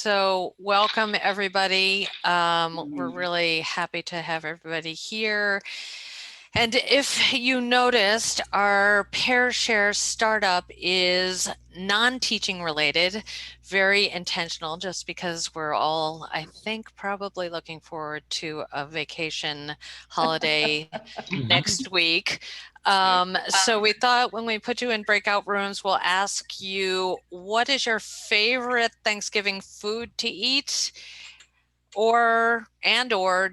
So welcome everybody. We're really happy to have everybody here. And if you noticed, our Pair Share startup is non-teaching related, very intentional, just because we're all, I think, probably looking forward to a vacation holiday next week. So we thought when we put you in breakout rooms, we'll ask you, what is your favorite Thanksgiving food to eat? Or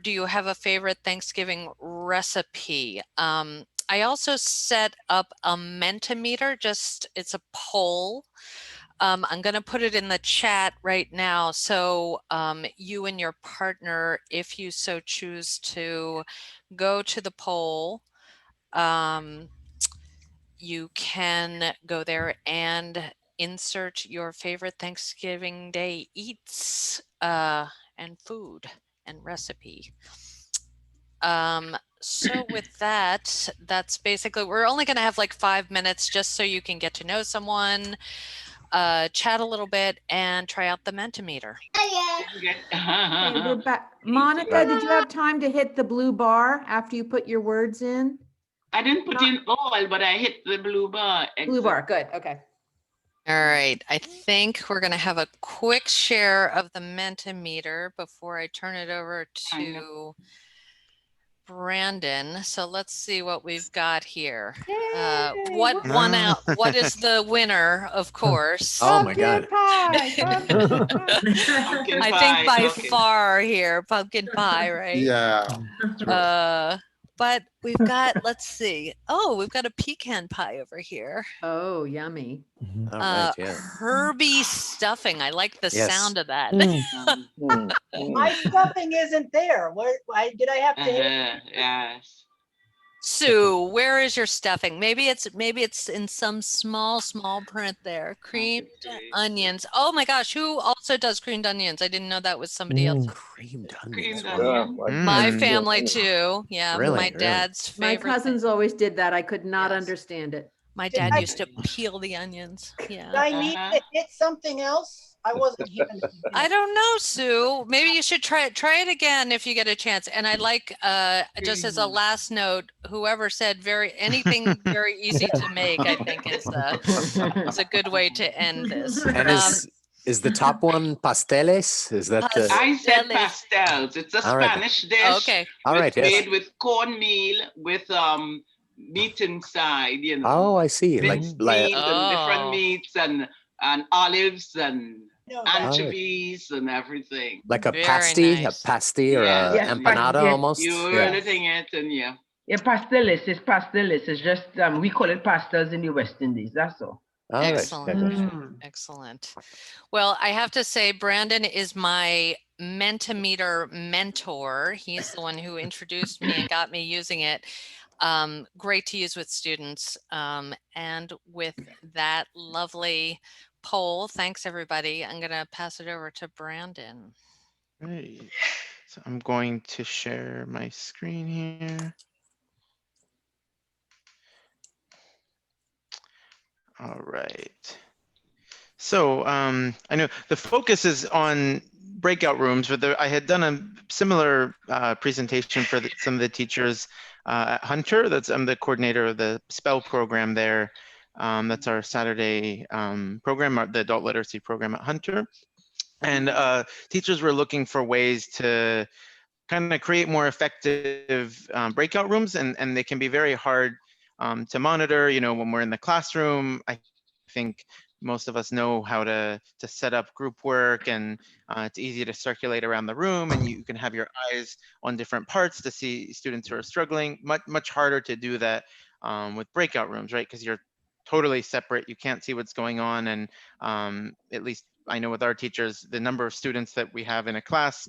do you have a favorite Thanksgiving recipe? I also set up a Mentimeter, it's a poll. I'm going to put it in the chat right now. So you and your partner, if you so choose to go to the poll, you can go there and insert your favorite Thanksgiving Day eats and food and recipe. So with that, that's basically, we're only going to have like 5 minutes just so you can get to know someone, chat a little bit, and try out the Mentimeter. Okay, we're back. Monica, did you have time to hit the blue bar after you put your words in? I didn't put in all, but I hit the blue bar. Blue bar, good, okay. All right, I think we're going to have a quick share of the Mentimeter before I turn it over to Brandon. So let's see what we've got here. What won out? What is the winner, of course? Oh my God. Pie, pumpkin pie. I think by far here, pumpkin pie, right? Yeah. But we've got, let's see. Oh, we've got a pecan pie over here. Oh, yummy. All right, yeah. Herby stuffing. I like the sound of that. My stuffing isn't there. Why did I have to hit? Yes. Sue, where is your stuffing? Maybe it's in some small print there. Creamed onions. Oh my gosh, who also does creamed onions? I didn't know that was somebody else. Creamed onions. My family too. Yeah, Really? my dad's favorite. My cousins always did that. I could not understand it. My dad used to peel the onions. Yeah. Did I need to hit something else? I wasn't hearing. I don't know, Sue. Maybe you should try it again if you get a chance. And I like, just as a last note, whoever said anything very easy to make, I think is a good way to end this. And is the top one pasteles? Is that the? I said pastels. It's a Spanish dish. Okay. All right. Yes. Made with cornmeal with meat inside. You know. Oh, I see. Minced Like meat and different meats and olives and anchovies and everything. like a pasty, a pasty or a empanada almost. You're editing it and Yeah, pasteles is pasteles. It's just we call it pastels in the West Indies. That's all. Excellent. Excellent. Well, I have to say, Brandon is my Mentimeter mentor. He's the one who introduced me and got me using it. Great to use with students. And with that lovely poll, thanks everybody. I'm going to pass it over to Brandon. Right. So I'm going to share my screen here. All right. So I know the focus is on breakout rooms. I had done a similar presentation for some of the teachers at Hunter. I'm the coordinator of the SPELL program there. That's our Saturday program, the adult literacy program at Hunter. And teachers were looking for ways to kind of create more effective breakout rooms, and they can be very hard to monitor. You know, when we're in the classroom, I think most of us know how to set up group work, and it's easy to circulate around the room, and you can have your eyes on different parts to see students who are struggling. Much harder to do that with breakout rooms, right? Because you're totally separate. You can't see what's going on, and at least I know with our teachers, the number of students that we have in a class,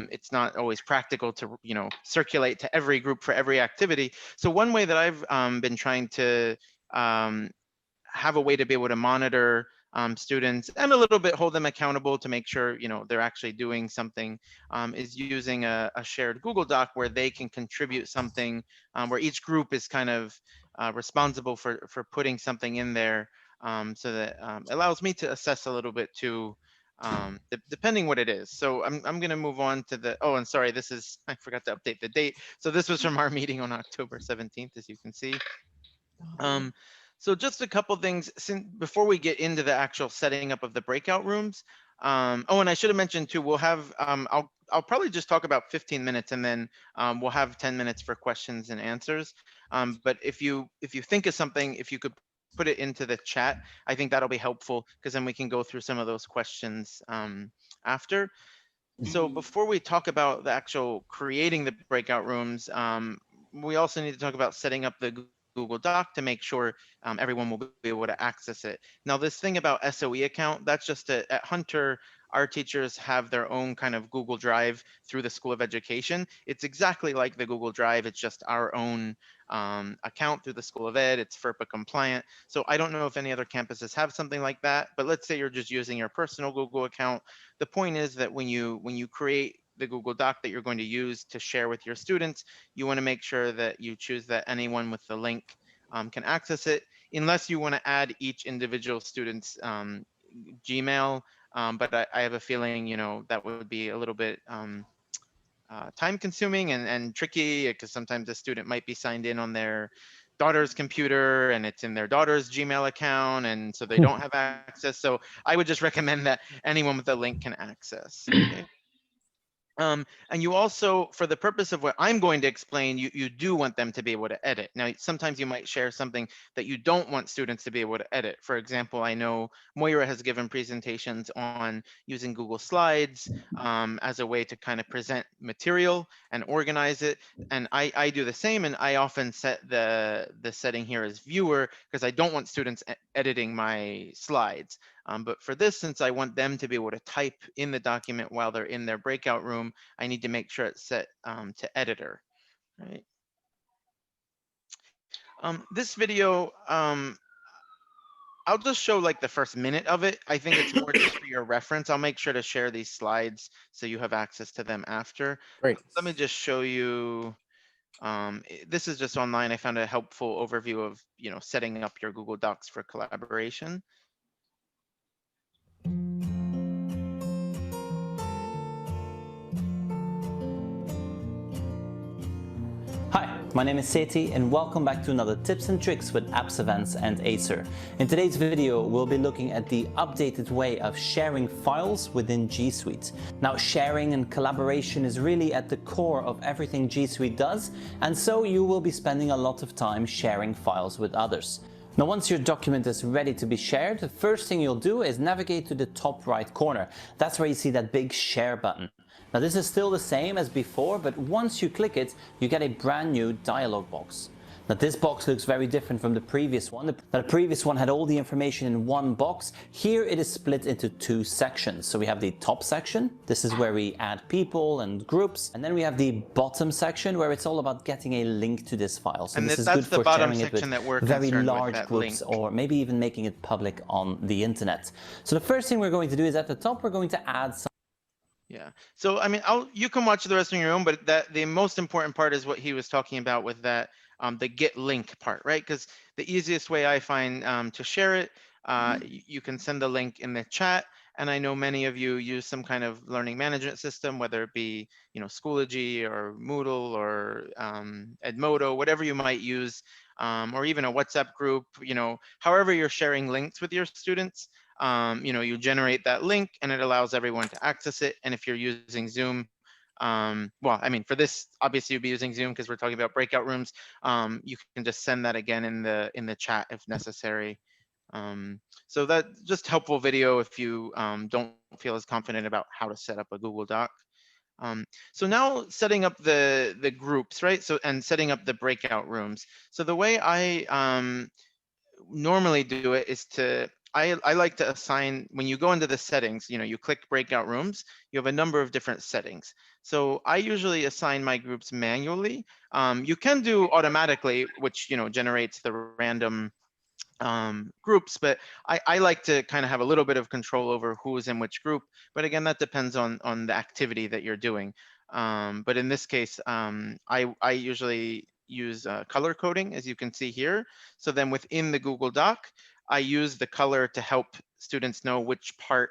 it's not always practical to, circulate to every group for every activity. So one way that I've been trying to have a way to be able to monitor students and a little bit hold them accountable to make sure, they're actually doing something is using a shared Google Doc where they can contribute something where each group is kind of responsible for putting something in there. So that allows me to assess a little bit too, depending what it is. So I'm going to move on to the, oh, and sorry, this is, I forgot to update the date. So this was from our meeting on October 17th, as you can see. So just a couple things before we get into the actual setting up of the breakout rooms. Oh, and I should have mentioned too, we'll have, I'll probably just talk about 15 minutes and then we'll have 10 minutes for questions and answers. But if you think of something, if you could put it into the chat, I think that'll be helpful because then we can go through some of those questions after. So before we talk about the actual creating the breakout rooms, we also need to talk about setting up the Google Doc to make sure everyone will be able to access it. Now, this thing about SOE account, that's just at Hunter, our teachers have their own kind of Google Drive through the School of Education. It's exactly like the Google Drive. It's just our own account through the School of Ed. It's FERPA compliant. So I don't know if any other campuses have something like that, but let's say you're just using your personal Google account. The point is that when you create the Google Doc that you're going to use to share with your students, you want to make sure that you choose that anyone with the link can access it, unless you want to add each individual student's Gmail. But I have a feeling, that would be a little bit time consuming and tricky because sometimes a student might be signed in on their daughter's computer and it's in their daughter's Gmail account, and so they don't have access. So I would just recommend that anyone with a link can access. Okay. And you also, for the purpose of what I'm going to explain, you do want them to be able to edit. Now, sometimes you might share something that you don't want students to be able to edit. For example, I know Moira has given presentations on using Google Slides as a way to kind of present material and organize it. And I do the same, and I often set the setting here as viewer because I don't want students editing my slides. But for this, since I want them to be able to type in the document while they're in their breakout room, I need to make sure it's set to editor, right? This video, I'll just show like the first minute of it. I think it's more just for your reference. I'll make sure to share these slides so you have access to them after. Great. Let me just show you. This is just online. I found a helpful overview of, setting up your Google Docs for collaboration. Hi, my name is Seti and welcome back to another tips and tricks with Apps Events and Acer. In today's video, we'll be looking at the updated way of sharing files within G Suite. Now, sharing and collaboration is really at the core of everything G Suite does, and so you will be spending a lot of time sharing files with others. Now, once your document is ready to be shared, the first thing you'll do is navigate to the top right corner. That's where you see that big share button. Now, this is still the same as before, but once you click it, you get a brand new dialog box. Now, this box looks very different from the previous one. The previous one had all the information in one box. Here it is split into two sections. So we have the top section. This is where we add people and groups. And then we have the bottom section where it's all about getting a link to this file. So and this is that's good the for bottom sharing it section with that we're very concerned large with, that groups, link. or maybe even making it public on the internet. So the first thing we're going to do is at the top, we're going to add some. Yeah. So, I mean, you can watch the rest on your own, but the most important part is what he was talking about with that, the get link part, right? Because the easiest way I find to share it, you can send the link in the chat. And I know many of you use some kind of learning management system, whether it be, Schoology or Moodle or Edmodo, whatever you might use, or even a WhatsApp group, however you're sharing links with your students. You generate that link and it allows everyone to access it. And if you're using Zoom, well, I mean, for this, obviously you'll be using Zoom because we're talking about breakout rooms. You can just send that again in the chat if necessary. So that's just helpful video if you don't feel as confident about how to set up a Google Doc. So now setting up the groups, right? So, and setting up the breakout rooms. So the way I normally do it is I like to assign, when you go into the settings, you click breakout rooms, you have a number of different settings. So I usually assign my groups manually. You can do automatically, which, generates the random groups, but I like to kind of have a little bit of control over who is in which group. But again, that depends on the activity that you're doing. But in this case, I usually use color coding, as you can see here. So then within the Google Doc, I use the color to help students know which part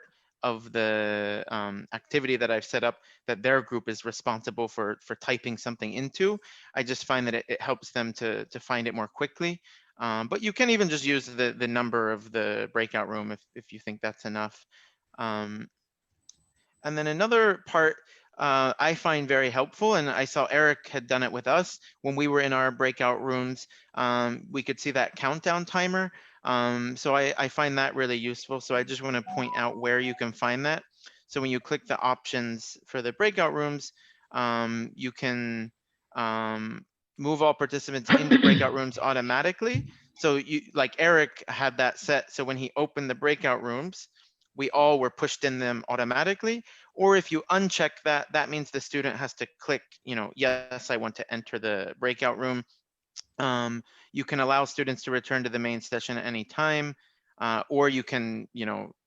the activity that I've set up that their group is responsible for typing something into. I just find that it helps them to find it more quickly. But you can even just use the number of the breakout room if you think that's enough. And then another part I find very helpful, and I saw Eric had done it with us when we were in our breakout rooms. We could see that countdown timer. So I find that really useful. So I just want to point out where you can find that. So when you click the options for the breakout rooms, you can move all participants into breakout rooms automatically. So you, like Eric had that set. So when he opened the breakout rooms, we all were pushed in them automatically. Or if you uncheck that, that means the student has to click, yes, I want to enter the breakout room. You can allow students to return to the main session at any time, or you can,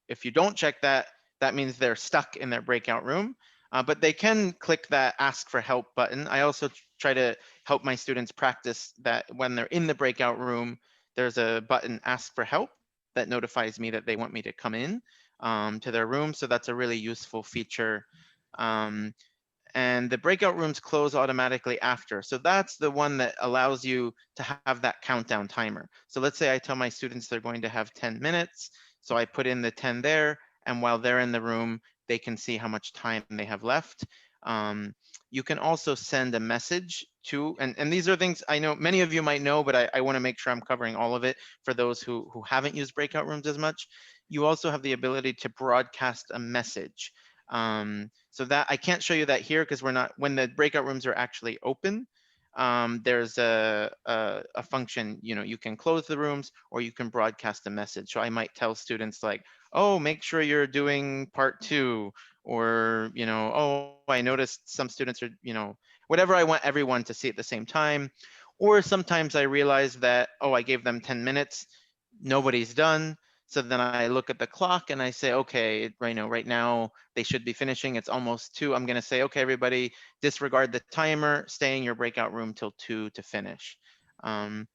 if you don't check that, that means they're stuck in their breakout room. But they can click that ask for help button. I also try to help my students practice that when they're in the breakout room, there's a button ask for help that notifies me that they want me to come in to their room. So that's a really useful feature. And the breakout rooms close automatically after. So that's the one that allows you to have that countdown timer. So let's say I tell my students they're going to have 10 minutes. So I put in the 10 there, and while they're in the room, they can see how much time they have left. You can also send a message to, and these are things I know many of you might know, but I want to make sure I'm covering all of it for those who haven't used breakout rooms as much. You also have the ability to broadcast a message. So that I can't show you that here because we're not, when the breakout rooms are actually open, there's a function, you can close the rooms or you can broadcast a message. So I might tell students like, oh, make sure you're doing part 2, or, oh, I noticed some students are, whatever I want everyone to see at the same time. Or sometimes I realize that, oh, I gave them 10 minutes, nobody's done. So then I look at the clock and I say, okay, right now they should be finishing. It's almost 2. I'm going to say, okay, everybody, disregard the timer, stay in your breakout room till 2 to finish. And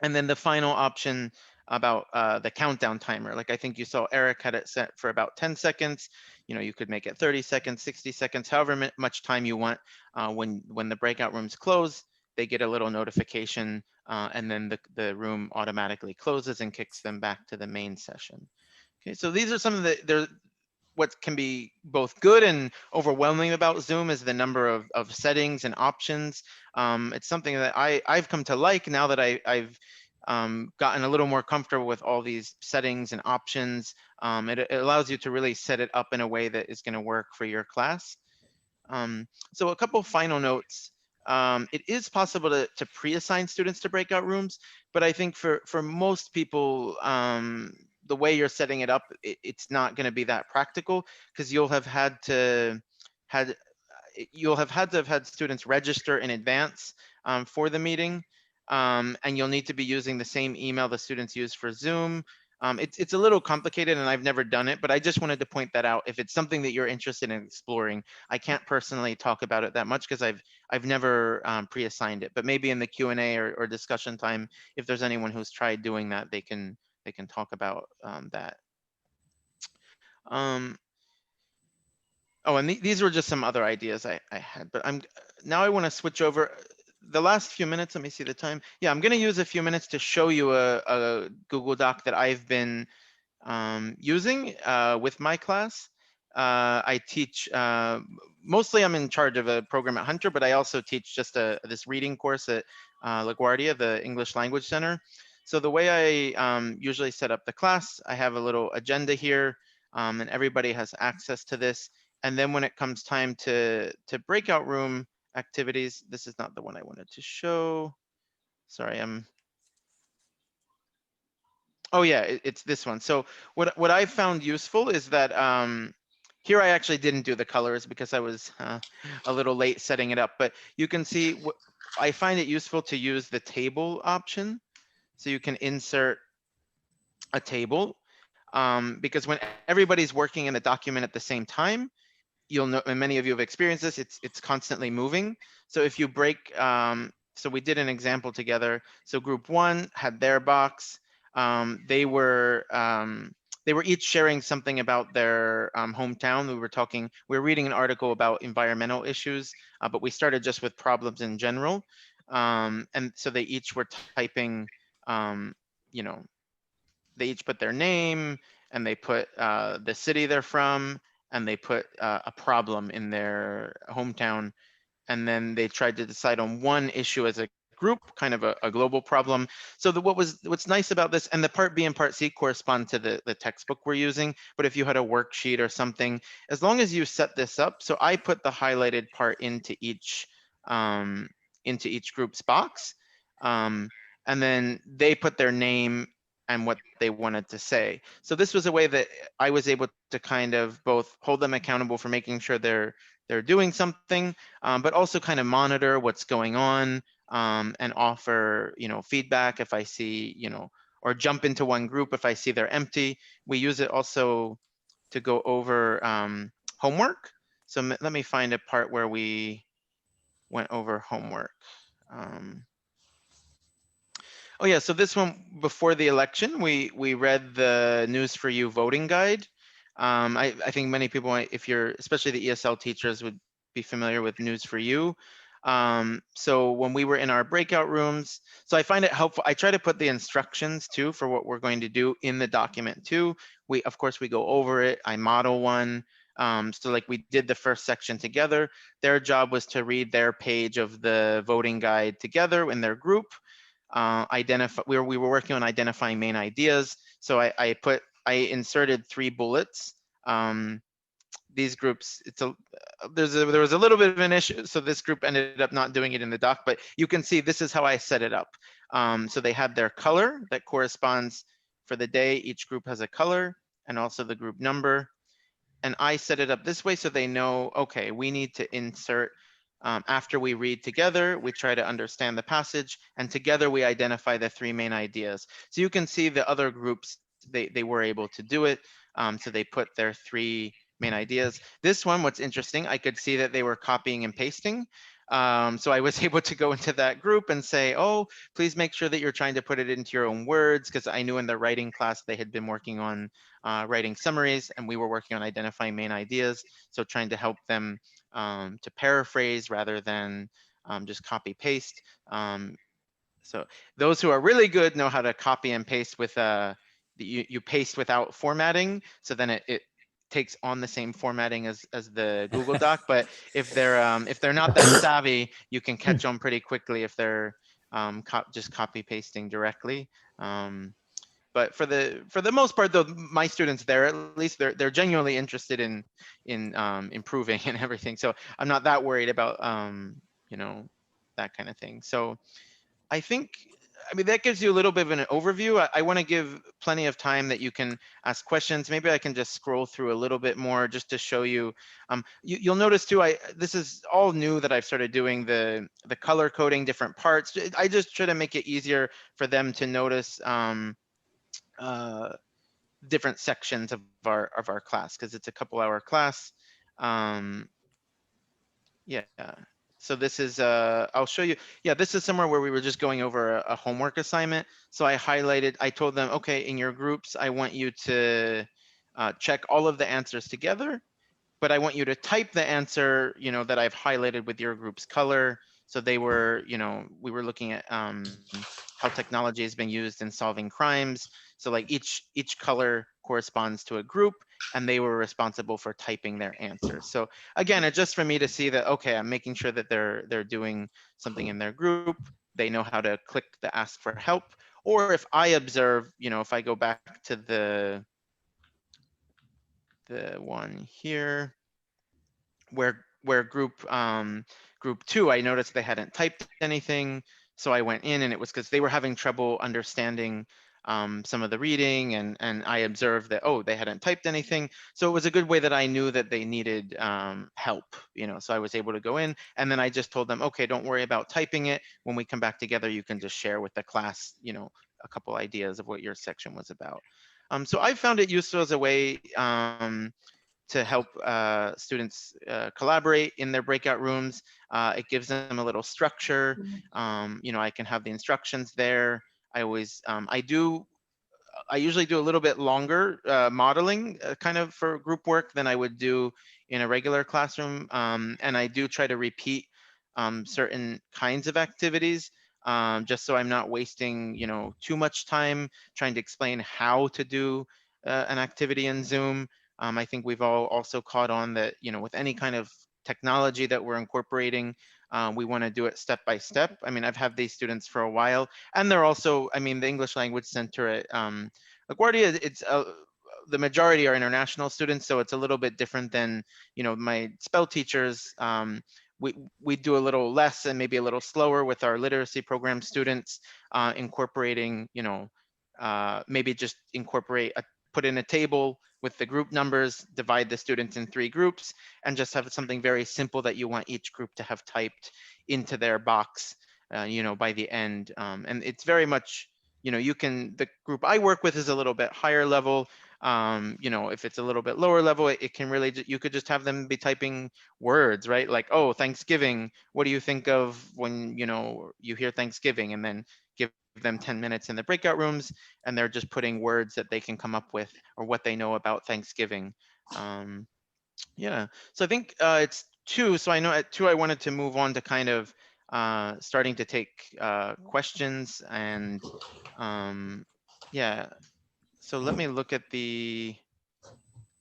then the final option about the countdown timer, like I think you saw Eric had it set for about 10 seconds. You could make it 30 seconds, 60 seconds, however much time you want. When the breakout rooms close, they get a little notification, and then the room automatically closes and kicks them back to the main session. Okay, so these are some of what can be both good and overwhelming about Zoom is the number of settings and options. It's something that I've come to like now that I've gotten a little more comfortable with all these settings and options. It allows you to really set it up in a way that is going to work for your class. So a couple final notes. It is possible to pre-assign students to breakout rooms, but I think for most people, the way you're setting it up, it's not going to be that practical because you'll have had to have had students register in advance for the meeting, and you'll need to be using the same email the students use for Zoom. It's a little complicated and I've never done it, but I just wanted to point that out. If it's something that you're interested in exploring, I can't personally talk about it that much because I've never pre-assigned it, but maybe in the Q&A or discussion time, if there's anyone who's tried doing that, they can talk about that. Oh, and these were just some other ideas I had, but now I want to switch over. The last few minutes, let me see the time. Yeah, I'm going to use a few minutes to show you a Google Doc that I've been using with my class. I teach, mostly I'm in charge of a program at Hunter, but I also teach just this reading course at LaGuardia, the English Language Center. So the way I usually set up the class, I have a little agenda here, and everybody has access to this. And then when it comes time to breakout room activities, this is not the one I wanted to show. Sorry, oh yeah, it's this one. So what I found useful is that here I actually didn't do the colors because I was a little late setting it up, but you can see I find it useful to use the table option. So you can insert a table because when everybody's working in a document at the same time, you'll know, and many of you have experienced this, it's constantly moving. So if you break, so we did an example together. So group 1 had their box. They they were each sharing something about their hometown. We were reading an article about environmental issues, but we started just with problems in general. And so they each were typing, you know, they each put their name, and they put the city they're from, and they put a problem in their hometown. And then they tried to decide on one issue as a group, kind of a global problem. So what's nice about this, and the part B and part C correspond to the textbook we're using, but if you had a worksheet or something, as long as you set this up, so I put the highlighted part into each group's box, and then they put their name and what they wanted to say. So this was a way that I was able to kind of both hold them accountable for making sure they're doing something, but also kind of monitor what's going on, and offer, feedback if I see, or jump into one group if I see they're empty. We use it also to go over homework. So let me find a part where we went over homework. Oh yeah, so this one, before the election, we read the News for You voting guide. I think many people, if you're, especially the ESL teachers, would be familiar with News for You. So when we were in our breakout rooms, so I find it helpful. I try to put the instructions too for what we're going to do in the document too. Of course, we go over it. I model one. So like we did the first section together. Their job was to read their page of the voting guide together in their group. We were working on identifying main ideas. So I inserted 3 bullets. These groups, there was a little bit of an issue, so this group ended up not doing it in the doc, but you can see this is how I set it up. So they had their color that corresponds for the day. Each group has a color and also the group number. And I set it up this way so they know, okay, we need to insert, after we read together, we try to understand the passage, and together we identify the 3 main ideas. So you can see the other groups, they were able to do it. So they put their 3 main ideas. This one, what's interesting, I could see that they were copying and pasting. So I was able to go into that group and say, oh, please make sure that you're trying to put it into your own words, because I knew in the writing class they had been working on writing summaries, and we were working on identifying main ideas. So trying to help them to paraphrase rather than just copy paste. So those who are really good know how to copy and paste with you paste without formatting. So then it takes on the same formatting as the Google Doc. But if they're not that savvy, you can catch on pretty quickly if they're just copy pasting directly. But for the most part, though, my students there, at least they're genuinely interested in improving and everything. So I'm not that worried about that kind of thing. So I think, I mean, that gives you a little bit of an overview. I want to give plenty of time that you can ask questions. Maybe I can just scroll through a little bit more just to show you. You'll notice too, this is all new that I've started doing the color coding different parts. I just try to make it easier for them to notice different sections of our class, because it's a couple-hour class. Yeah. So this is, I'll show you. Yeah, this is somewhere where we were just going over a homework assignment. So I told them, okay, in your groups, I want you to check all of the answers together, but I want you to type the answer, that I've highlighted with your group's color. So they were, we were looking at how technology has been used in solving crimes. So like each color corresponds to a group, and they were responsible for typing their answers. So again, it's just for me to see that, okay, I'm making sure that they're doing something in their group. They know how to click the ask for help. Or if I observe, if I go back to the one here, where group 2, I noticed they hadn't typed anything. So I went in, and it was because they were having trouble understanding some of the reading, and I observed that, oh, they hadn't typed anything. So it was a good way that I knew that they needed help, so I was able to go in, and then I just told them, okay, don't worry about typing it. When we come back together, you can just share with the class, a couple ideas of what your section was about. So I found it useful as a way to help students collaborate in their breakout rooms. It gives them a little structure. I can have the instructions there. I always, I do I usually do a little bit longer modeling kind of for group work than I would do in a regular classroom. And I do try to repeat certain kinds of activities just so I'm not wasting, too much time trying to explain how to do an activity in Zoom. I think we've all also caught on that, with any kind of technology that we're incorporating, we want to do it step by step. I mean, I've had these students for a while, and they're also, I mean, the English Language Center at LaGuardia, it's the majority are international students, so it's a little bit different than, my spell teachers. We do a little less and maybe a little slower with our literacy program students, incorporating, maybe just put in a table with the group numbers, divide the students in 3 groups, and just have something very simple that you want each group to have typed into their box, by the end. And it's very much, the group I work with is a little bit higher level. If it's a little bit lower level, it can really, you could just have them be typing words, right? Like, oh, Thanksgiving, what do you think of when, you hear Thanksgiving? And then give them 10 minutes in the breakout rooms, and they're just putting words that they can come up with or what they know about Thanksgiving. Yeah, so I think it's 2. So I know at 2, I wanted to move on to kind of starting to take questions and yeah. So let me look at the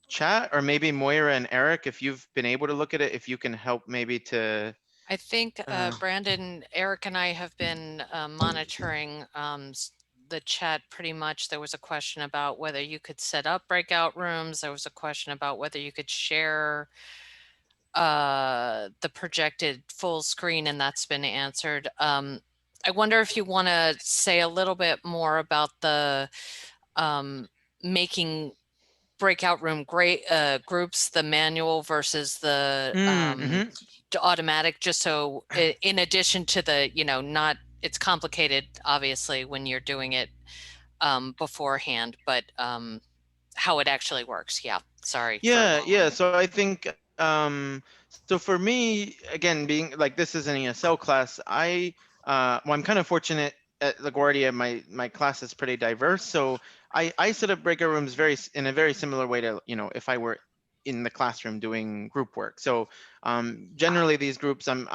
chat, or maybe Moira and Eric, if you've been able to look at it, if you can help maybe to. I think Brandon, Eric, and I have been monitoring the chat pretty much. There was a question about whether you could set up breakout rooms. There was a question about whether you could share the projected full screen, and that's been answered. I wonder if you want to say a little bit more about the making breakout room groups, the manual versus the automatic, just so in addition to the, not, it's complicated, obviously, when you're doing it beforehand, but how it actually works. Yeah, sorry. Yeah. So I think, so for me, again, being like, this is an ESL class, well, I'm kind of fortunate at LaGuardia, my class is pretty diverse. So I set up breakout rooms in a very similar way to, if I were in the classroom doing group work. So generally these groups, I'm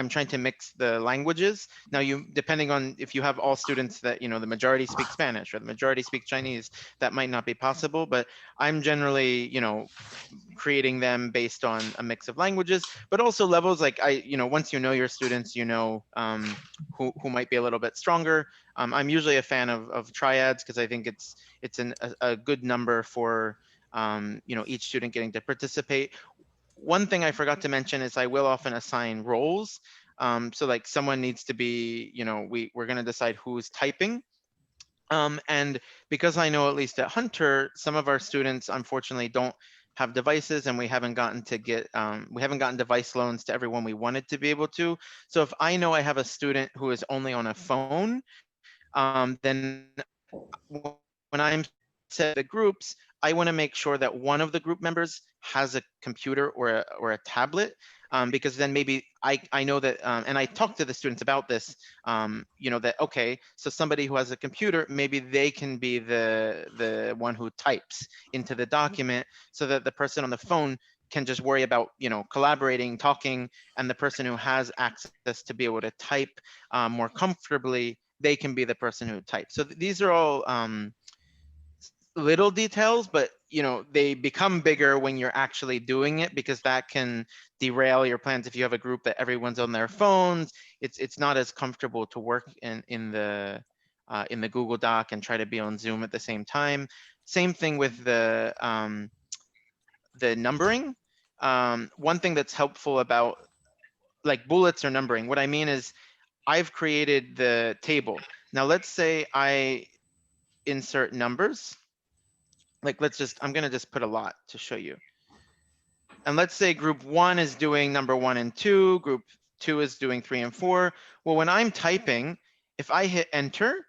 trying to mix the languages. Now, depending on if you have all students that, the majority speak Spanish or the majority speak Chinese, that might not be possible, but I'm generally, creating them based on a mix of languages, but also levels. Like once you know your students, who might be a little bit stronger. I'm usually a fan of triads because I think it's a good number for each student getting to participate. One thing I forgot to mention is I will often assign roles. So like someone needs to be, we're going to decide who's typing. And because I know at least at Hunter, some of our students unfortunately don't have devices, and we haven't gotten device loans to everyone we wanted to be able to. So if I know I have a student who is only on a phone, then when I'm set the groups, I want to make sure that one of the group members has a computer or a tablet, because then maybe I know that, and I talk to the students about this, that, okay, so somebody who has a computer, maybe they can be the one who types into the document, so that the person on the phone can just worry about, collaborating, talking, and the person who has access to be able to type more comfortably, they can be the person who types. So these are all little details, but they become bigger when you're actually doing it, because that can derail your plans. If you have a group that everyone's on their phones, it's not as comfortable to work in the Google Doc and try to be on Zoom at the same time. Same thing with the numbering. One thing that's helpful about like bullets or numbering, what I mean is I've created the table. Now let's say I insert numbers. Like I'm gonna just put a lot to show you. And let's say group 1 is doing number 1 and 2, group 2 is doing 3 and 4. Well, when I'm typing, if I hit enter,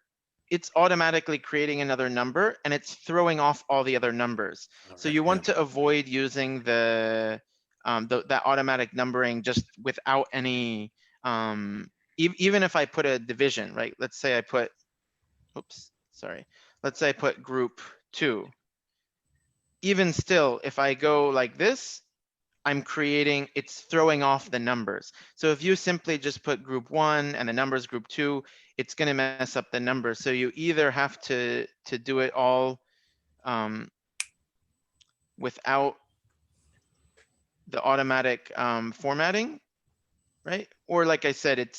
it's automatically creating another number, and it's throwing off all the other numbers. So you want to avoid using that automatic numbering just without any, even if I put a division, right? Let's say I put, oops, sorry. let's say I put group 2. Even still, if I go like this, it's throwing off the numbers. So if you simply just put group 1 and the numbers group 2, it's going to mess up the numbers. So you either have to do it all without the automatic formatting, right? Or like I said,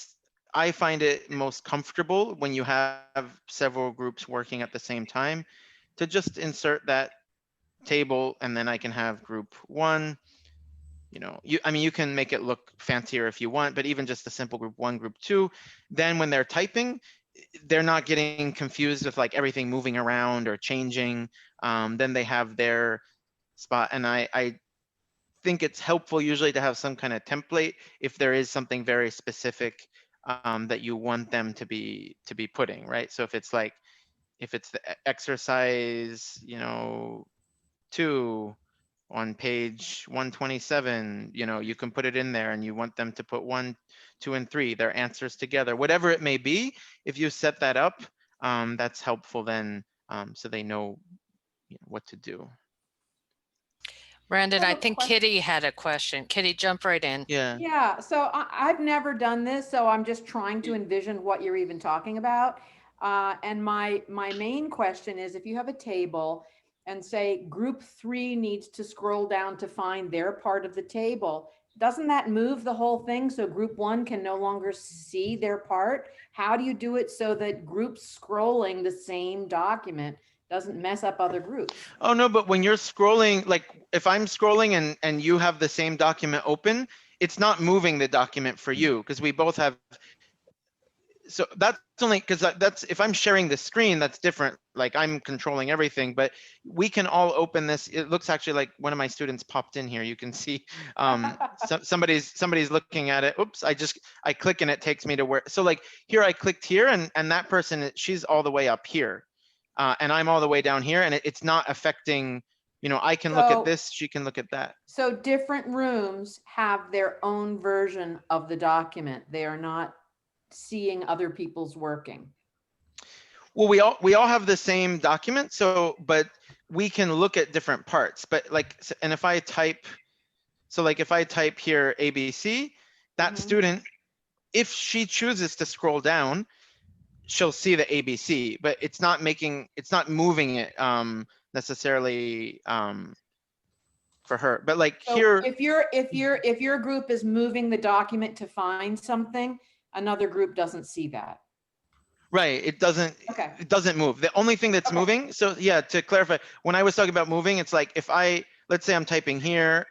I find it most comfortable when you have several groups working at the same time to just insert that table, and then I can have group 1. I mean, you can make it look fancier if you want, but even just a simple group 1, group 2, then when they're typing, they're not getting confused with like everything moving around or changing. Then they have their spot. And I think it's helpful usually to have some kind of template if there is something very specific that you want them to be putting, right? So if it's the exercise, 2 on page 127, you can put it in there, and you want them to put 1, 2, and 3, their answers together, whatever it may be. If you set that up, that's helpful then, so they know what to do. Brandon, I have a think question. Kitty had a question. Kitty, jump right in. Yeah. Yeah, so I've never done this, so I'm just trying to envision what you're even talking about. And my main question is, if you have a table and say group 3 needs to scroll down to find their part of the table, doesn't that move the whole thing so group 1 can no longer see their part? How do you do it so that groups scrolling the same document doesn't mess up other groups? Oh no, but when you're scrolling, like if I'm scrolling and you have the same document open, it's not moving the document for you, because we both have. So that's only because that's if I'm sharing the screen, that's different. Like I'm controlling everything, but we can all open this. It looks actually like one of my students popped in here. You can see somebody's looking at it. Oops, I click and it takes me to where. So like here I clicked here, and that person, she's all the way up here, and I'm all the way down here, and it's not affecting. I can look at this, she can look at that. So different rooms have their own version of the document. They are not seeing other people's working. Well, we all have the same document, but we can look at different parts. But like, and if I type, so like if I type here ABC, that student, if she chooses to scroll down, she'll see the ABC, but it's not moving it necessarily for her. But like So here, if your group is moving the document to find something, another group doesn't see that. right, it doesn't move. The only thing that's moving, so yeah, to clarify, when I was talking about moving, it's like if let's say I'm typing here,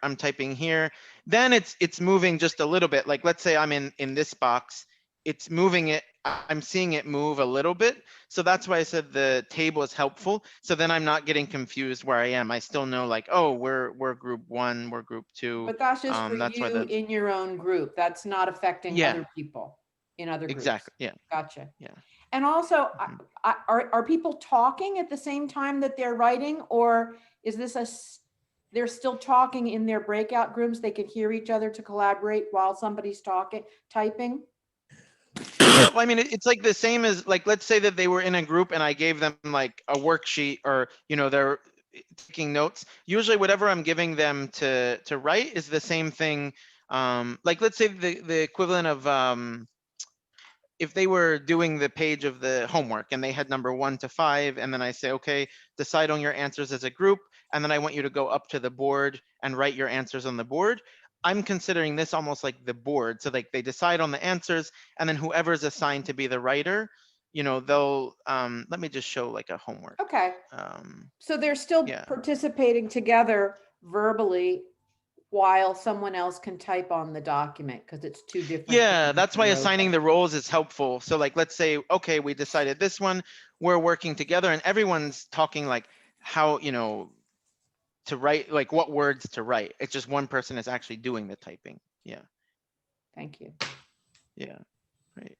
then it's moving just a little bit. Like let's say I'm in this box, it's moving it, I'm seeing it move a little bit. So that's why I said the table is helpful. So then I'm not getting confused where I am. I still know like, oh, we're group 1, we're group 2. But that's just for that's you why in your own group. That's not affecting other people in other groups. Exactly. Yeah. Gotcha. Yeah. And also, are people talking at the same time that they're writing, or is this they're still talking in their breakout groups? They can hear each other to collaborate while somebody's typing? Well, I mean, it's like the same as like, let's say that they were in a group and I gave them like a worksheet, or, they're taking notes. Usually whatever I'm giving them to write is the same thing. Like, let's say the equivalent of, if they were doing the page of the homework and they had number 1 to 5, and then I say, okay, decide on your answers as a group. And then I want you to go up to the board and write your answers on the board. I'm considering this almost like the board. So like they decide on the answers, and then whoever's assigned to be the writer, they'll, let me just show like a homework. Okay. So they're still participating together verbally while someone else can type on the document, because it's two different. Yeah, that's why assigning the roles is helpful. So like, let's say, okay, we decided this one, we're working together, and everyone's talking like how, to write, like what words to write. It's just one person is actually doing the typing. Yeah. Thank you. Yeah. Right.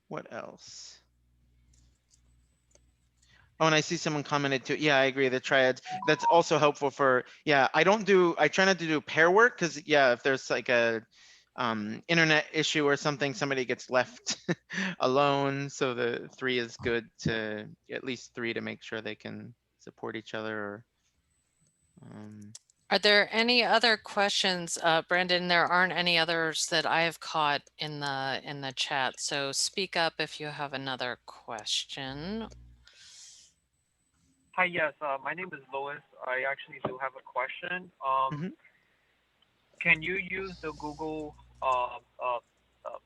What else? Oh, and I see someone commented too. Yeah, I agree. The triads, that's also helpful for, I try not to do pair work, because if there's like internet issue or something, somebody gets left alone. So the 3 is good, to at least 3 to make sure they can support each other. Or, Are there any other questions, Brandon? There aren't any others that I have caught in the chat. So speak up if you have another question. Hi, yes, my name is Louis. I actually do have a question. Can you use the Google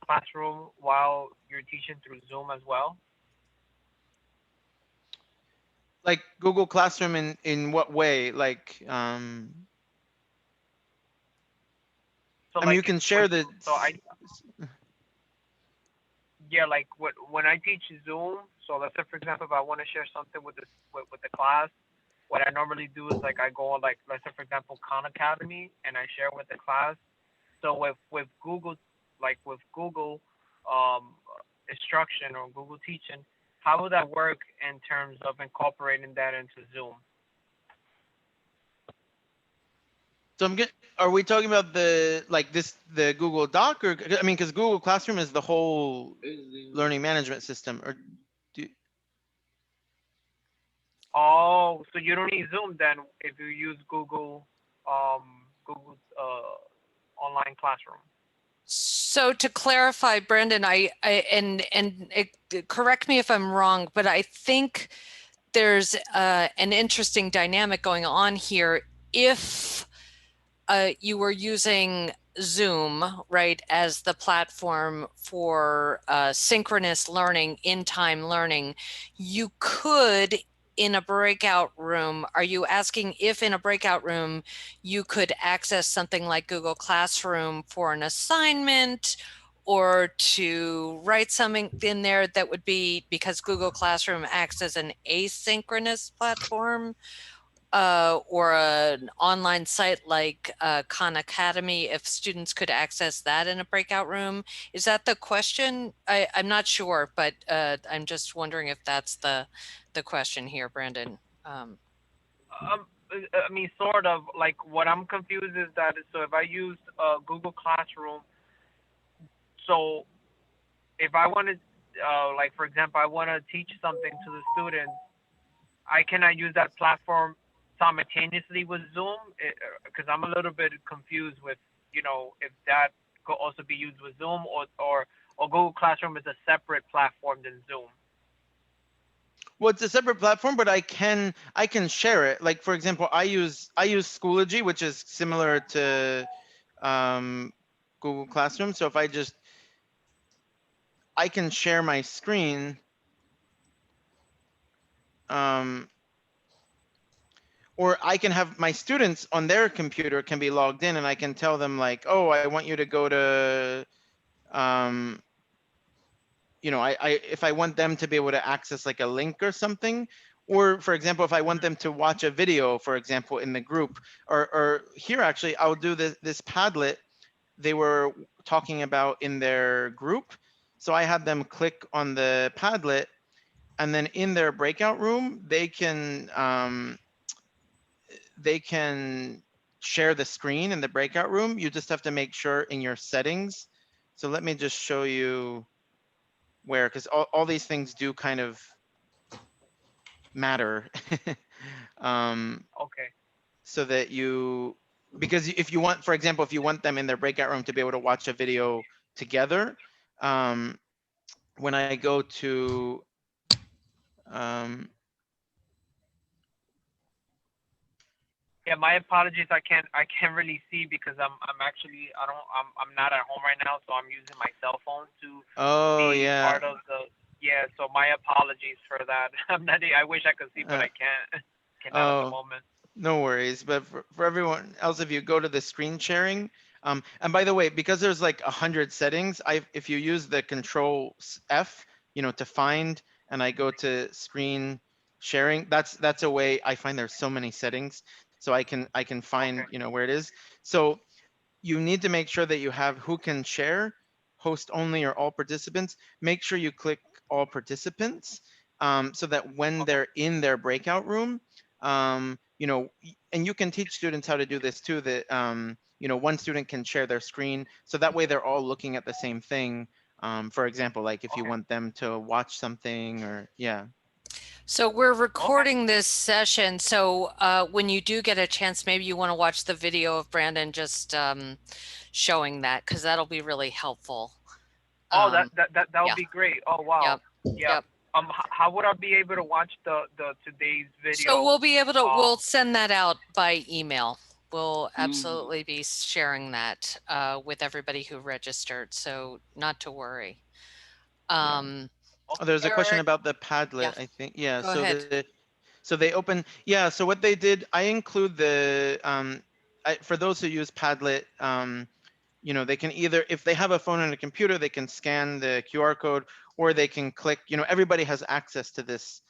Classroom while you're teaching through Zoom as well? like Google Classroom in what way? Like, So I mean, like you can share the. so I yeah, like when I teach Zoom, so let's say for example if I want to share something with the class, what I normally do is like I go on, like, let's say for example Khan Academy, and I share with the class. So with Google, like with Google instruction or Google teaching, how would that work in terms of incorporating that into Zoom? So are we talking about the the Google Doc, or I mean, because Google Classroom is the whole learning management system, or do? Oh, so you don't need Zoom then if you use Google's online classroom. So to clarify, Brandon, correct me if I'm wrong, but I think there's an interesting dynamic going on here. If you were using Zoom, right, as the platform for synchronous learning, in-time learning, you could, in a breakout room, are you asking if in a breakout room you could access something like Google Classroom for an assignment, or to write something in there that would be, because Google Classroom acts as an asynchronous platform, or an online site like Khan Academy, if students could access that in a breakout room? Is that the question? I'm not sure, but I'm just wondering if that's the question here, Brandon. I mean, sort of. Like, what I'm confused is that, so if I use Google Classroom, so if I want to, like, for example, I want to teach something to the students, I cannot use that platform simultaneously with Zoom, because I'm a little bit confused with, if that could also be used with Zoom, or Google Classroom is a separate platform than Zoom. Well, it's a separate platform, but I can share it. Like, for example, I use Schoology, which is similar to Google Classroom. So if I can share my screen, or I can have my students on their computer can be logged in, and I can tell them like, oh, I want you to go to, if I want them to be able to access like a link or something, or for example, if I want them to watch a video, for example, in the group, or here actually, I'll do this Padlet they were talking about in their group. So I had them click on the Padlet, and then in their breakout room, they can share the screen in the breakout room. You just have to make sure in your settings. So let me just show you where, because all these things do kind of matter. Okay. So that because if you want, for example, if you want them in their breakout room to be able to watch a video together, when I go to, Yeah, my apologies. I can't really see because I'm actually I'm not at home right now, so I'm using my cell phone to be yeah. part of the. Yeah, so my apologies for that. I'm not. I wish I could see, but I can't. Cannot at the moment. No worries. But for everyone else, if you go to the screen sharing, and by the way, because there's like 100 settings, if you use the Control F, to find, and I go to screen sharing, that's a way. I find there's so many settings, so I can find where it is. So you need to make sure that you have who can share, host only, or all participants. Make sure you click all participants, so that when they're in their breakout room, and you can teach students how to do this too, that, one student can share their screen. So that way they're all looking at the same thing. For example, like if you want them to watch something or, yeah. So we're recording this session. So when you do get a chance, maybe you want to watch the video of Brandon just showing that, because that'll be really helpful. Oh, that yeah. would be great. Oh, wow. Yep. Yeah. Yep. How would I be able to watch the today's video? So we'll be able to, we'll send that out by email. We'll absolutely be sharing that with everybody who registered. So not to worry. There's a question Eric? about the Padlet, Yeah. I think. Yeah. Go So ahead. so they open. Yeah. So what they did, I include the for those who use Padlet, they can either, if they have a phone and a computer, they can scan the QR code, or they can click. Everybody has access to this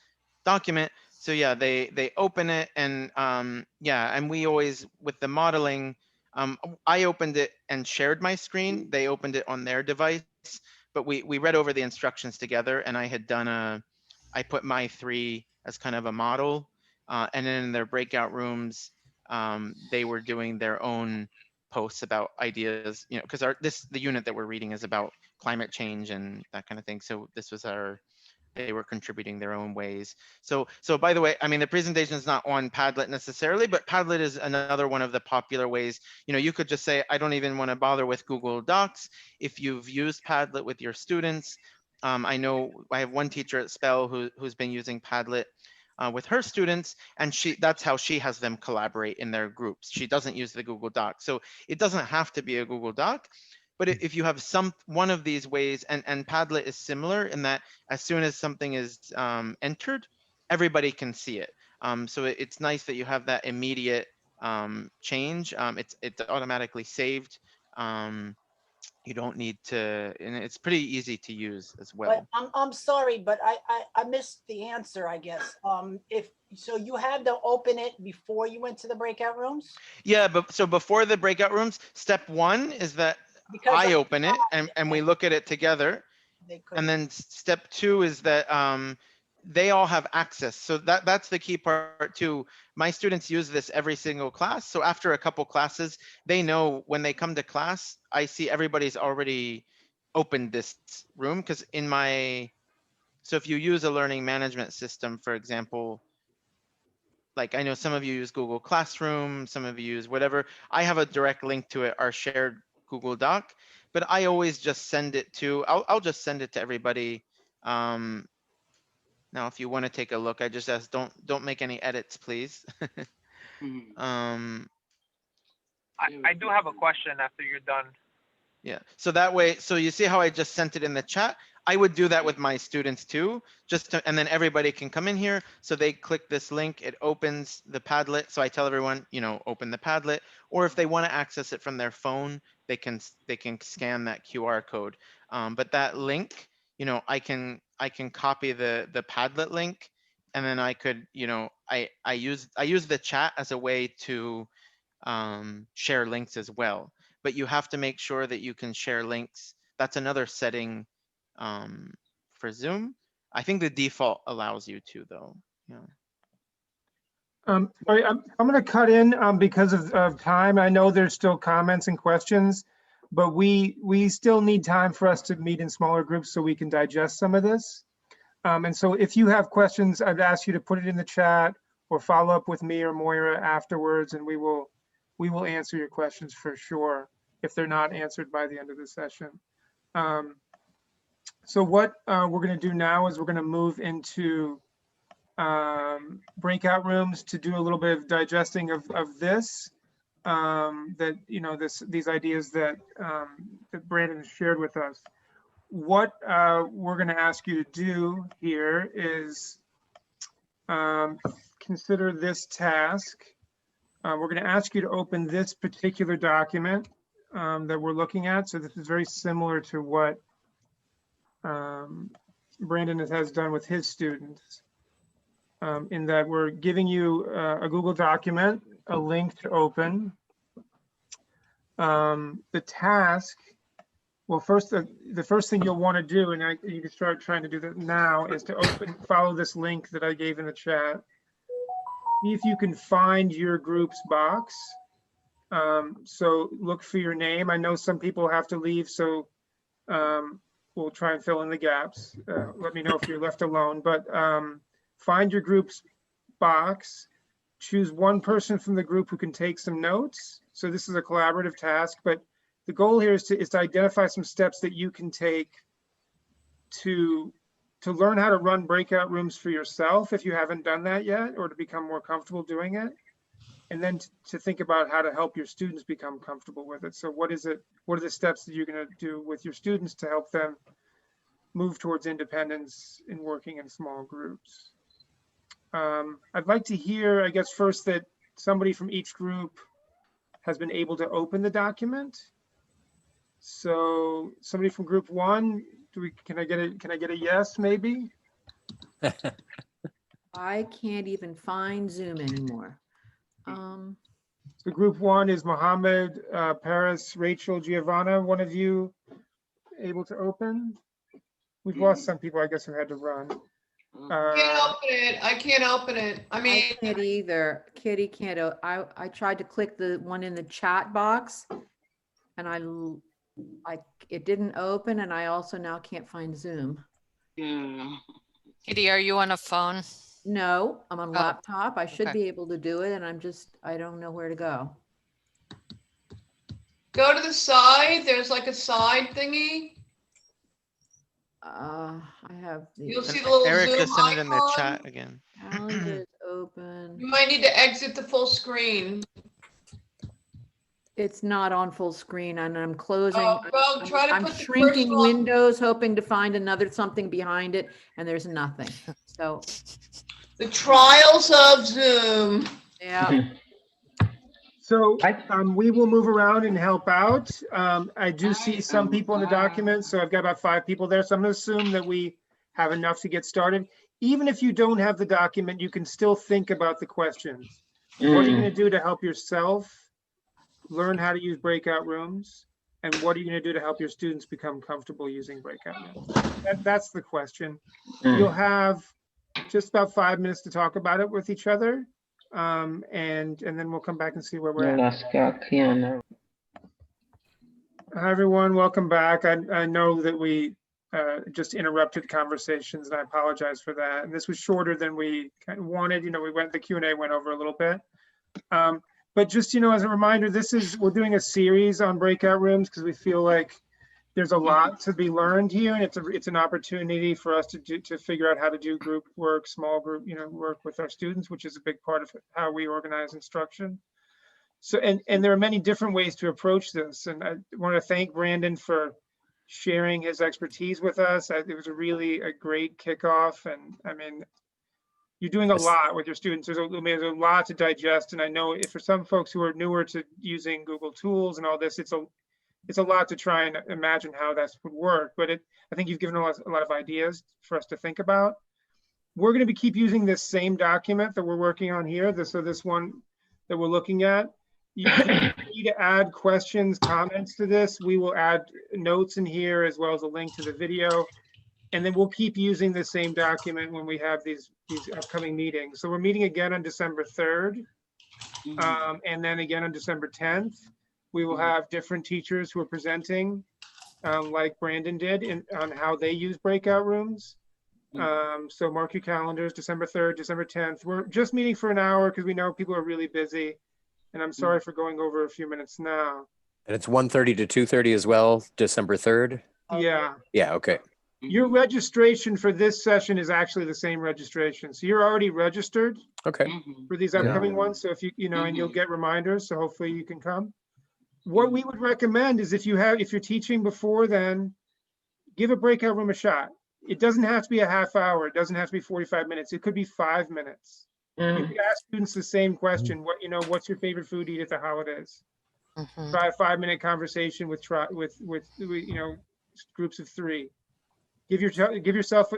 document. So yeah, they open it, and and we always, with the modeling, I opened it and shared my screen. They opened it on their device, but we read over the instructions together, and I put my 3 as kind of a model, and then in their breakout rooms, they were doing their own posts about ideas, because the unit that we're reading is about climate change and that kind of thing. So this was they were contributing their own ways. So by the way, I mean, the presentation is not on Padlet necessarily, but Padlet is another one of the popular ways. You could just say, I don't even want to bother with Google Docs. If you've used Padlet with your students, I know I have one teacher at Spell who's been using Padlet with her students, and that's how she has them collaborate in their groups. She doesn't use the Google Doc. So it doesn't have to be a Google Doc. But if you have one of these ways, and Padlet is similar in that as soon as something is entered, everybody can see it. So it's nice that you have that immediate change. It's automatically saved. You don't need to, and it's pretty easy to use as well. But I'm sorry, but I missed the answer, I guess. If so, you had to open it before you went to the breakout rooms? Yeah, but so before the breakout rooms, step 1 is that I open it and we look at it together. And then step 2 is that they all have access. So that's the key part too. My students use this every single class. So after a couple classes, they know when they come to class, I see everybody's already opened this room, because so if you use a learning management system, for example, like I know some of you use Google Classroom, some of you use whatever. I have a direct link to it, our shared Google Doc, but I always just send it to, I'll just send it to everybody. Now, if you want to take a look, I just ask, don't make any edits, please. I do have a question after you're done. Yeah, so that way, so you see how I just sent it in the chat? I would do that with my students too, and then everybody can come in here. So they click this link, it opens the Padlet. So I tell everyone, open the Padlet, or if they want to access it from their phone, they can scan that QR code. But that link, I can copy the Padlet link, and then I could, I use the chat as a way to share links as well. But you have to make sure that you can share links. That's another setting for Zoom. I think the default allows you to, though. Yeah. Sorry, I'm going to cut in because of time. I know there's still comments and questions, but we still need time for us to meet in smaller groups so we can digest some of this. And so if you have questions, I'd ask you to put it in the chat or follow up with me or Moira afterwards, and we will answer your questions for sure if they're not answered by the end of the session. So what we're going to do now is we're going to move into breakout rooms to do a little bit of digesting of this, these ideas that that Brandon shared with us. What we're going to ask you to do here is consider this task. We're going to ask you to open this particular document that we're looking at. So this is very similar to what Brandon has done with his students, in that we're giving you a Google document, a link to open. The task, well, first, the first thing you'll want to do, and you can start trying to do that now, is to follow this link that I gave in the chat. see if you can find your group's box. So look for your name. I know some people have to leave, so we'll try and fill in the gaps. Let me know if you're left alone, but find your group's box. Choose one person from the group who can take some notes. So this is a collaborative task, but the goal here is to identify some steps that you can take to learn how to run breakout rooms for yourself if you haven't done that yet, or to become more comfortable doing it. And then to think about how to help your students become comfortable with it. So what are the steps that you're going to do with your students to help them move towards independence in working in small groups? I'd like to hear, I guess, first that somebody from each group has been able to open the document. So somebody from group 1, can I get a yes, maybe? I can't even find Zoom anymore. So group 1 is Mohammed, Paris, Rachel, Giovanna. One of you able to open? We've lost some people, I guess, who had to run. Can't open it. I can't open it. I mean, I can't either. Kitty can't. I tried to click the one in the chat box, and it didn't open, and I also now can't find Zoom. Yeah. Kitty, are you on a phone? No, I'm on Oh, laptop. I should okay. be able to do it, and I don't know where to go. go to the side. There's like a side thingy. I have You'll the see the little Eric Zoom just sent it in the icon. chat again. calendar is open. You might need to exit the full screen. It's not on full screen, and I'm closing. Oh, well, try to I'm put the shrinking personal- windows, hoping to find another something behind it, and there's nothing. So, The trials of Zoom. yeah. So we will move around and help out. I do see some people in the document, so I've got about 5 people there. So I'm going to assume that we have enough to get started. Even if you don't have the document, you can still think about the questions. What are you going to do to help yourself learn how to use breakout rooms? And what are you going to do to help your students become comfortable using breakout rooms? That's the question. You'll have just about 5 minutes to talk about it with each other. And then we'll come back and see where we're at. Hi, everyone. Welcome back. I know that we just interrupted conversations, and I apologize for that. And this was shorter than we kind of wanted. The Q&A went over a little bit. But just, as a reminder, we're doing a series on breakout rooms because we feel like there's a lot to be learned here, and it's an opportunity for us to figure out how to do group work, small group, work with our students, which is a big part of how we organize instruction. So, and there are many different ways to approach this, and I want to thank Brandon for sharing his expertise with us. It was a great kickoff, and I mean, you're doing a lot with your students. There's a lot to digest, and I know if for some folks who are newer to using Google tools and all this, it's a lot to try and imagine how that would work, but I think you've given a lot of ideas for us to think about. We're going to keep using this same document that we're working on here. So this one that we're looking at, you need to add questions, comments to this. We will add notes in here as well as a link to the video. And then we'll keep using the same document when we have these upcoming meetings. So we're meeting again on December 3rd, and then again on December 10th. We will have different teachers who are presenting, like Brandon did, on how they use breakout rooms. So mark your calendars, December 3rd, December 10th. We're just meeting for an hour because we know people are really busy. And I'm sorry for going over a few minutes now. And it's 1:30 to 2:30 as well, December 3rd? Yeah. Yeah, okay. Your registration for this session is actually the same registration. So you're already registered for these upcoming ones. So if and you'll get reminders. So hopefully you can come. What we would recommend is if you're teaching before then, give a breakout room a shot. It doesn't have to be a half hour. It doesn't have to be 45 minutes. It could be 5 minutes. You could ask students the same question. What's your favorite food to eat at the holidays? Try a 5-minute conversation with groups of 3. Give yourself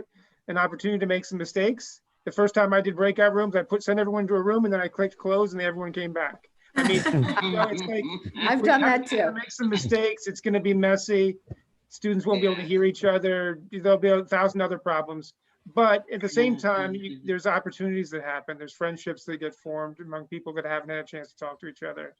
an opportunity to make some mistakes. The first time I did breakout rooms, I sent everyone to a room and then I clicked close and everyone came back. I mean, it's like, I've done that too. Make some mistakes. It's going to be messy. Students won't be able to hear each other. There'll be 1,000 other problems. But at the same time, there's opportunities that happen. There's friendships that get formed among people that haven't had a chance to talk to each other.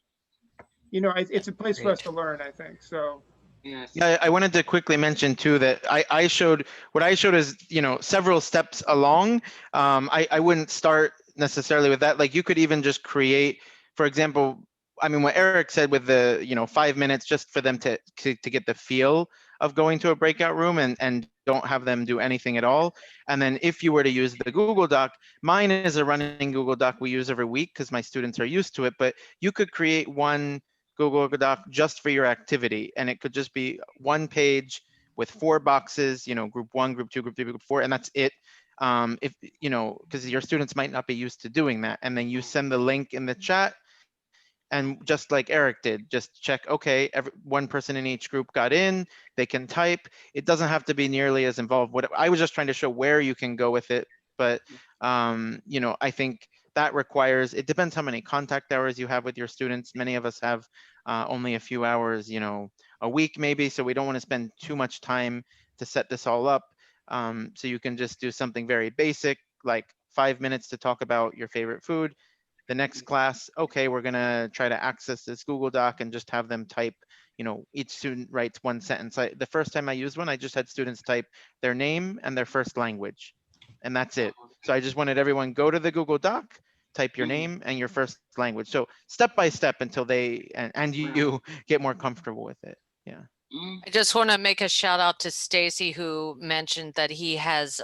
You know, it's a place for us to learn, I think. So. Yes. Yeah, I wanted to quickly mention too that I showed what I showed is, you know, several steps along. I wouldn't start necessarily with that. Like you could even just create, for example, I mean, what Eric said with the, you know, 5 minutes just for them to get the feel of going to a breakout room and don't have them do anything at all. And then if you were to use the Google Doc, mine is a running Google Doc we use every week because my students are used to it, but you could create one Google Doc just for your activity. And it could just be one page with 4 boxes, you know, group 1, group 2, group 3, group 4, and that's it. If, you know, because your students might not be used to doing that. And then you send the link in the chat. And just like Eric did, just check, okay, one person in each group got in, they can type. It doesn't have to be nearly as involved. What I was just trying to show where you can go with it. But, you know, I think that requires, it depends how many contact hours you have with your students. Many of us have only a few hours, you know, a week maybe. So we don't want to spend too much time to set this all up. So you can just do something very basic, like 5 minutes to talk about your favorite food. The next class, okay, we're gonna try to access this Google Doc and just have them type, you know, each student writes one sentence. The first time I used one, I just had students type their name and their first language, and that's it. So I just wanted everyone go to the Google Doc, type your name and your first language. So step by step until they, and you get more comfortable with it. Yeah. I just want to make a shout out to Stacy, who mentioned that he has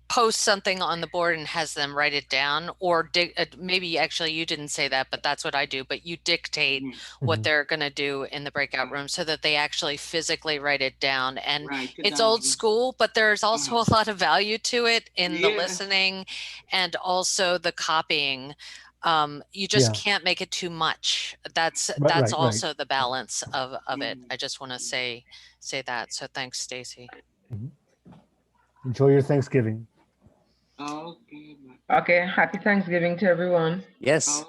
post something on the board and has them write it down, or maybe actually you didn't say that, but that's what I do, but you dictate what they're going to do in the breakout room so that they actually physically write it down. And it's old school, but there's also a lot of value to it in the listening and also the copying. You just can't make it too much. That's also the balance of it. I just want to say that. So thanks, Stacy. Enjoy your Thanksgiving. Okay. Okay, happy Thanksgiving to everyone. Yes.